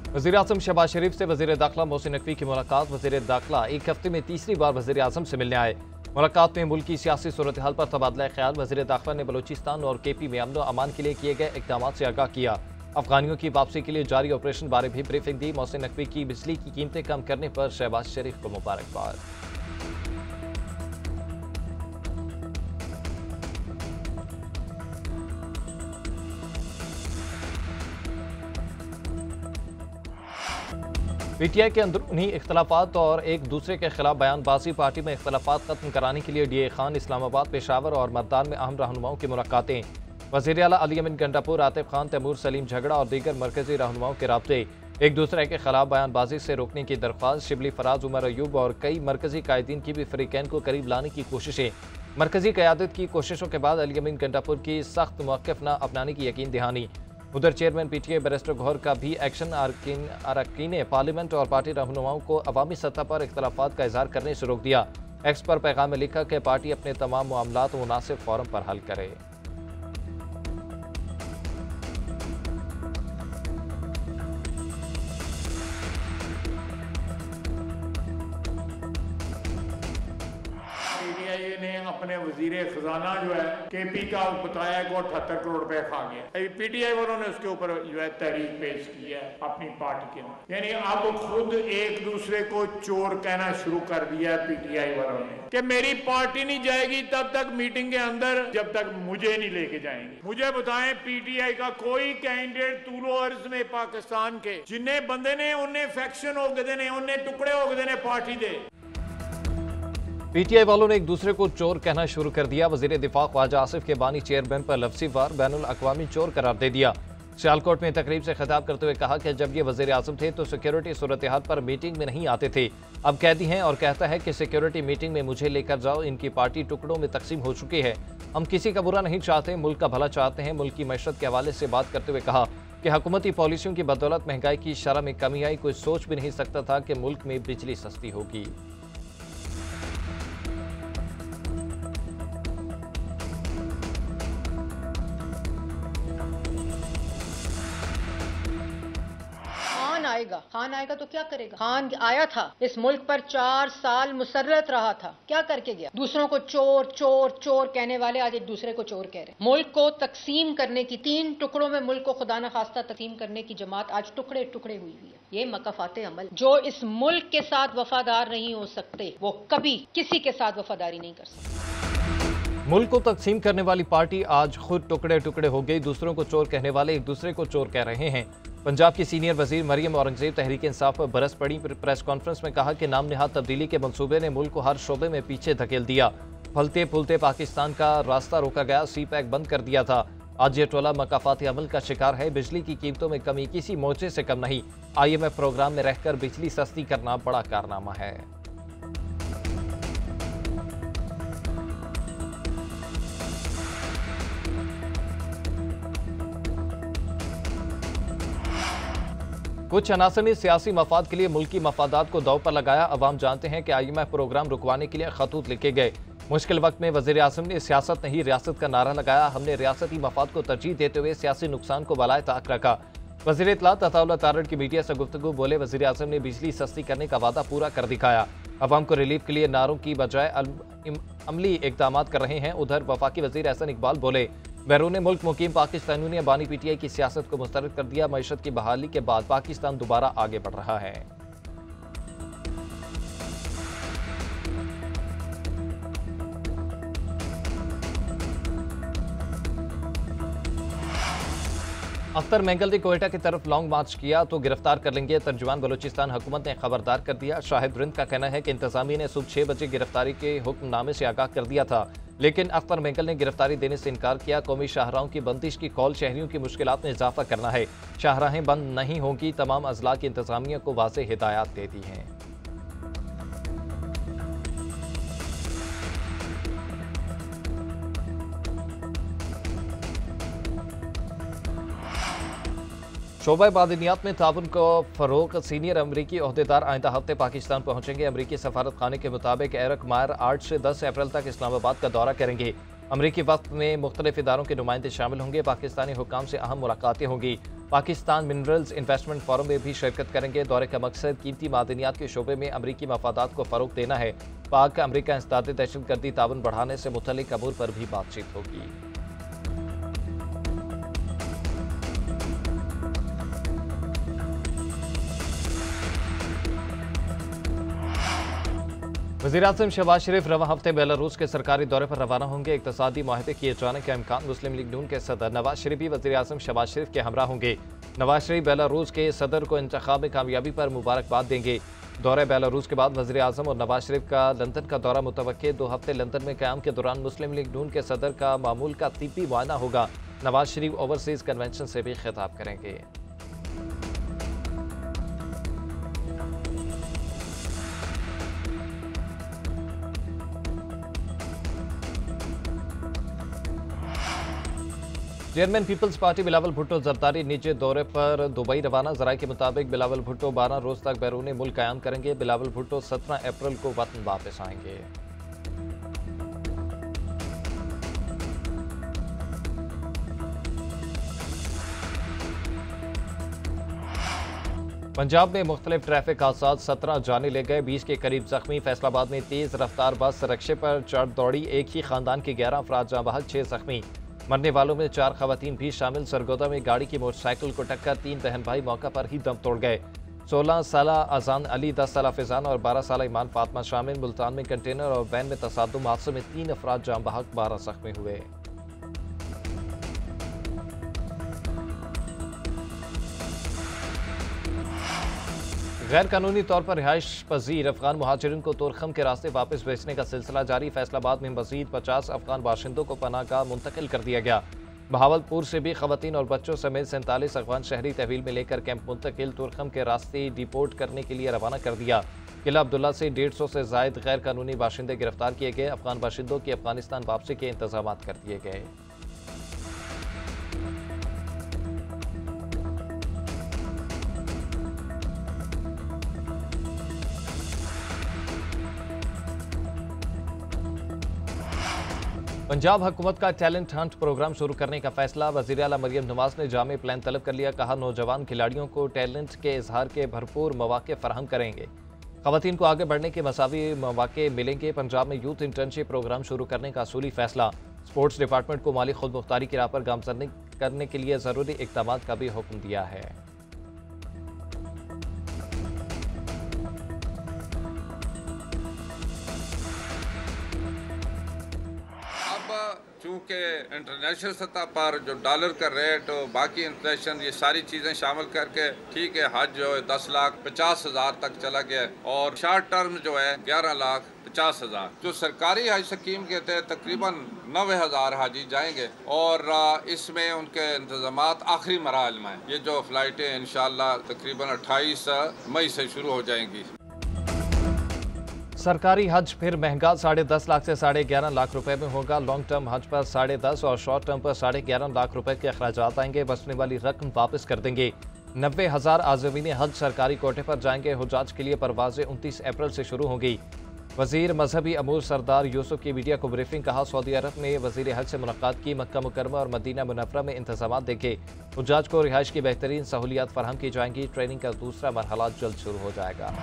वज़ीर-ए-आज़म शहबाज शरीफ से वज़ीर दाखिला मोहसिन नकवी की मुलाकात। वज़ीर दाखिला एक हफ्ते में तीसरी बार वज़ीर-ए-आज़म से मिलने आए। मुलाकात में मुल्क की सियासी सूरत हाल पर तबादला ख्याल। वज़ीर दाखिला ने बलूचिस्तान और केपी में अमन व अमान के लिए किए गए इक़दामात से आगाह किया। अफगानियों की वापसी के लिए जारी ऑपरेशन बारे भी ब्रीफिंग दी। मोहसिन नकवी की बिजली की कीमतें कम करने पर शहबाज शरीफ को मुबारकबाद। पीटीआई के अंदरूनी इख्तलाफात और एक दूसरे के खिलाफ बयानबाजी। पार्टी में इख्तलाफात खत्म कराने के लिए डीए खान, इस्लामाबाद, पेशावर और मर्दान में अहम रहनुमाओं की मुलाकातें। वज़ीर आला अली अमीन गंडापुर, आतिफ खान, तैमूर सलीम झगड़ा और दीगर मरकजी रहनुमाओं के राब्ते। एक दूसरे के खिलाफ बयानबाजी से रोकने की दरख्वास्त। शिबली फराज, उमर अयूब और कई मरकजी कायदीन की भी फरीकैन को करीब लाने की कोशिशें। मरकजी क़यादत की कोशिशों के बाद अली अमीन गंडापुर की सख्त मौक़िफ़ न अपनाने की यकीन दहानी। उधर चेयरमैन पीटीआई बैरिस्टर गौहर का भी एक्शन। अरकान पार्लियामेंट और पार्टी रहनुमाओं को अवामी सतह पर इख्तलाफात का इजहार करने से रोक दिया। एक्स पर पैगाम में लिखा कि पार्टी अपने तमाम मामलात मुनासिब फोरम पर हल करे। ने अपने वजीर खजाना जो है केपी का बताया कि 78 करोड़ रुपए खा गया। पीटीआई वालों ने उसके ऊपर जो है तहरीक पेश की है अपनी पार्टी के अंदर। यानी अब खुद एक दूसरे को चोर कहना शुरू कर दिया है पीटीआई वालों ने कि मेरी पार्टी नहीं जाएगी तब तक मीटिंग के अंदर जब तक मुझे नहीं लेके जाएंगे। मुझे बताएं पीटीआई का कोई कैंडिडेट तूलो अर्ज में पाकिस्तान के जिन्हें बंदे ने उन्हें फैक्शन हो गए ने उन्हें टुकड़े हो गए ने पार्टी दे। पीटीआई वालों ने एक दूसरे को चोर कहना शुरू कर दिया। वजीर दिफा ख्वाजा आसिफ के बानी चेयरमैन पर लफ्ज़ी वार बैनुल अक़वामी चोर करार दे दिया। सियालकोट में तकरीब से खिताब करते हुए कहा कि जब ये वजीर आज़म थे तो सिक्योरिटी सूरत हाल पर मीटिंग में नहीं आते थे, अब कैदी हैं और कहता है कि सिक्योरिटी मीटिंग में मुझे लेकर जाओ। इनकी पार्टी टुकड़ों में तकसीम हो चुकी है। हम किसी का बुरा नहीं चाहते, मुल्क का भला चाहते हैं। मुल्क की मैशत के हवाले से बात करते हुए कहा कि हुकूमती पॉलिसियों की बदौलत महंगाई की शरह में कमी आई। कोई सोच भी नहीं सकता था कि मुल्क में बिजली सस्ती होगी। खान आएगा तो क्या करेगा? खान आया था, इस मुल्क पर 4 साल मुसर्रत रहा था, क्या करके गया? दूसरों को चोर चोर चोर कहने वाले आज एक दूसरे को चोर कह रहे हैं। मुल्क को तकसीम करने की, 3 टुकड़ों में मुल्क को खुदा न खास्ता तकसीम करने की जमात आज टुकड़े टुकड़े हुई है। ये मकाफाते अमल जो इस मुल्क के साथ वफादार नहीं हो सकते वो कभी किसी के साथ वफादारी नहीं कर सकते। मुल्क को तकसीम करने वाली पार्टी आज खुद टुकड़े टुकड़े हो गई। दूसरों को चोर कहने वाले एक दूसरे को चोर कह रहे हैं। पंजाब की सीनियर वजीर मरियम औरंगजेब तहरीक इंसाफ पर बरस पड़ी। प्रेस कॉन्फ्रेंस में कहा कि नाम निहाद तब्दीली के मंसूबे ने मुल्क को हर शोबे में पीछे धकेल दिया। फलते फूलते पाकिस्तान का रास्ता रोका गया, सी पैक बंद कर दिया था। आज ये टोला मकाफाती अमल का शिकार है। बिजली की कीमतों में कमी किसी मोर्चे से कम नहीं। IMF प्रोग्राम में रहकर बिजली सस्ती करना बड़ा कारनामा है। कुछ अनासर ने सियासी मफाद के लिए मुल्की मफादात को दांव पर लगाया। अवाम जानते हैं कि IMF प्रोग्राम रुकवाने के लिए खतूत लिखे गए। मुश्किल वक्त में वज़ीर आज़म ने सियासत नहीं रियासत का नारा लगाया। हमने रियासती मफाद को तरजीह देते हुए सियासी नुकसान को बलाए ताक रखा। वज़ीर इत्तलात अताउल्लाह तारड़ की मीडिया से गुफ्तगू बोले, वज़ीर आज़म ने बिजली सस्ती करने का वादा पूरा कर दिखाया। अवाम को रिलीफ के लिए नारों की बजाय अमली इक़दाम कर रहे हैं। उधर वफाकी वज़ीर एहसन इकबाल बोले, बैरून मुल्क मुकीम पाकिस्तानियों ने बानी पीटीआई की सियासत को मुस्तरद कर दिया। मईशत की बहाली के बाद पाकिस्तान दोबारा आगे बढ़ रहा है। अख्तर मेंगल ने कोयटा की तरफ लॉन्ग मार्च किया तो गिरफ्तार कर लेंगे। तर्जुमान बलूचिस्तान हुकूमत ने खबरदार कर दिया। शाहिद रिंद का कहना है कि इंतजामिया ने सुबह 6 बजे गिरफ्तारी के हुक्मनामे से आगाह कर दिया था, लेकिन अख्तर मेंगल ने गिरफ्तारी देने से इनकार किया। कौमी शाहराहों की बंदिश की कॉल शहरियों की मुश्किलात में इजाफा करना है। शाहराहें बंद नहीं होंगी। तमाम अजला की इंतजामिया को वाज़ेह हिदायत दे दी हैं। शोबा मादनियात में ताउन को फरोग। सीनियर अमरीकी ओहदेदार आइंदा हफ्ते पाकिस्तान पहुंचेंगे। अमरीकी सफारत खाने के मुताबिक एरिक मायर 8 से 10 अप्रैल तक इस्लामाबाद का दौरा करेंगे। अमरीकी वक्त में मुख्तलिफ इदारों के नुमाइंदे शामिल होंगे। पाकिस्तानी हुकाम से अहम मुलाकातें होंगी। पाकिस्तान मिनरल्स इन्वेस्टमेंट फोरम में भी शिरकत करेंगे। दौरे का मकसद कीमती मादनियात के शोबे में अमरीकी मफादात को फरोग देना है। पाक अमरीका इंसदाद दहशतगर्दी ताउन बढ़ाने से मुतल्लिक अमूर पर भी बातचीत होगी। वज़ीर-ए-आज़म शहबाज शरीफ रवां हफ्ते बेलारूस के सरकारी दौरे पर रवाना होंगे। इक़्तिसादी मुआहदे किए जाने का इम्कान। मुस्लिम लीग नून के सदर नवाज शरीफ भी वज़ीर-ए-आज़म शहबाज शरीफ के हमरा होंगे। नवाज शरीफ बेलारूस के सदर को इंतखाब में कामयाबी पर मुबारकबाद देंगे। दौरे बेलारूस के बाद वज़ीर-ए-आज़म और नवाज शरीफ का लंदन का दौरा मुतवक्किल। 2 हफ्ते लंदन में क़याम के दौरान मुस्लिम लीग नून के सदर का मामूल का तिब्बी मुआयना होगा। नवाज शरीफ ओवरसीज़ कन्वेंशन से भी खिताब करेंगे। चेयरमैन पीपल्स पार्टी बिलावल भुट्टो जरदारी निजी दौरे पर दुबई रवाना। जराये के मुताबिक बिलावल भुट्टो 12 रोज तक बैरून मुल्क कायम करेंगे। बिलावल भुट्टो 17 अप्रैल को वतन वापस आएंगे। पंजाब में मुख्तलिफ ट्रैफिक हादसा, 17 जाने ले गए, 20 के करीब जख्मी। फैसलाबाद में तेज रफ्तार बस रक्शे पर चढ़ दौड़ी, एक ही खानदान के 11 अफराद जाँ बहक, 6 जख्मी। मरने वालों में 4 खवातीन भी शामिल। सरगोदा में गाड़ी की मोटरसाइकिल को टक्कर, 3 बहन भाई मौका पर ही दम तोड़ गए। 16 साला अजान अली, 10 साला फिजान और 12 साला ईमान फातमा शामिल। मुल्तान में कंटेनर और वैन में तसादुम हादसे में 3 अफराद जाँ बहक, 12 जख्मी हुए। गैर कानूनी तौर पर रिहाइश पजीर अफगान मुहाजिरीन को तोरखम के रास्ते वापस भेजने का सिलसिला जारी। फैसलाबाद में मजीद 50 अफगान बाशिंदों को पनाहगाह मुंतकिल कर दिया गया। बहावलपुर से भी खवातीन और बच्चों समेत 47 अफगान शहरी तहवील में लेकर कैंप मुंतकिल। तोरखम के रास्ते डिपोर्ट करने के लिए रवाना कर दिया। किला अब्दुल्ला से 150 से जायद गैर कानूनी बाशिंदे गिरफ्तार किए गए। अफगान बाशिंदों की अफगानिस्तान वापसी के इंतजाम कर दिए गए। पंजाब हुकूमत का टैलेंट हंट प्रोग्राम शुरू करने का फैसला। वज़ीर आला मरियम नवाज ने जामे प्लान तलब कर लिया। कहा, नौजवान खिलाड़ियों को टैलेंट के इजहार के भरपूर मौके फराहम करेंगे। खवातीन को आगे बढ़ने के मसावी मौके मिलेंगे। पंजाब में यूथ इंटर्नशिप प्रोग्राम शुरू करने का असूली फैसला। स्पोर्ट्स डिपार्टमेंट को माली खुद मुख्तारी की राह पर गामजन करने के लिए जरूरी इकदाम का भी हुक्म दिया है। चूँकि इंटरनेशनल सतह पर जो डॉलर का रेट और बाकी इन्फ्लेशन ये सारी चीज़ें शामिल करके ठीक है, हज जो है 10,50,000 तक चला गया और शॉर्ट टर्म जो है 11,50,000। जो सरकारी हज स्कीम के तहत तकरीबन 90,000 हाजी जाएंगे और इसमें उनके इंतजामात आखिरी मराहल में ये जो फ़्लाइटें इंशाअल्लाह तकरीबन 28 मई से शुरू हो जाएंगी। सरकारी हज फिर महंगा, 10.5 लाख से 11.5 लाख रुपए में होगा। लॉन्ग टर्म हज पर 10.5 और शॉर्ट टर्म पर 11.5 लाख रुपए के अखराजात आएंगे। बचने वाली रकम वापस कर देंगे। 90,000 आज़मीन हज सरकारी कोटे पर जाएंगे। हुजाज के लिए परवाजें 29 अप्रैल से शुरू होंगी। वजीर मजहबी अमूर सरदार यूसुफ की मीडिया को ब्रीफिंग। कहा, सऊदी अरब में वजीर हज से मुलाकात की। मक्का मुकरमा और मदीना मुनव्वरा में इंतजाम देंगे। हुजाज को रिहाइश की बेहतरीन सहूलियात फराहम की जाएंगी। ट्रेनिंग का दूसरा मरहला जल्द शुरू हो जाएगा।